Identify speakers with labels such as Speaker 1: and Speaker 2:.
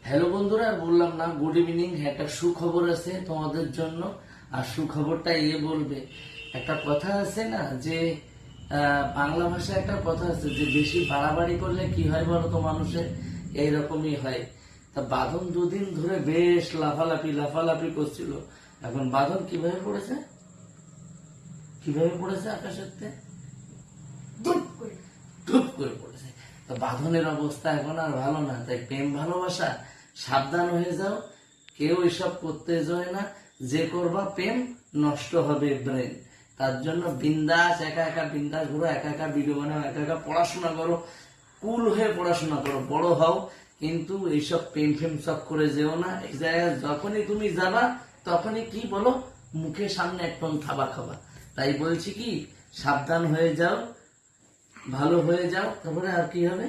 Speaker 1: Hello বন্ধুরা, আর বললাম না গুড ইভিনিং। একটা সুখবর আছে তোমাদের জন্য। আর সুখবরটা বলবে, একটা কথা আছে না যে বাংলা ভাষায় একটা কথা আছে যে বেশি বাড়াবাড়ি করলে কি হয় বলো তো, মানুষের এইরকমই হয়। তা বাঁধন দুদিন ধরে বেশ লাফালাফি করছিল। এখন বাঁধন কিভাবে পড়েছে, আকাশের ধুপ করে পড়েছে। তো বাঁধনের অবস্থা এখন আর ভালো না। তাই প্রেম ভালোবাসা সাবধান হয়ে যাও, কেউ এসব করতে যায় না। যে করবা প্রেম নষ্ট হবে ব্রেন। তার জন্য বিন্দাস একা বিন্দাস ঘুরো, একা ভিডিও বানাও, একা পড়াশোনা করো, কুল হয়ে পড়াশোনা করো, বড় হও। কিন্তু এইসব প্রেম সব করে যেও না। এই জায়গায় যখনই তুমি যাবা তখনই কি বলো, মুখের সামনে এক টন খাবার খাবা। তাই বলছি কি, সাবধান হয়ে যাও, ভালো হয়ে যাও, তারপরে আর কি হবে।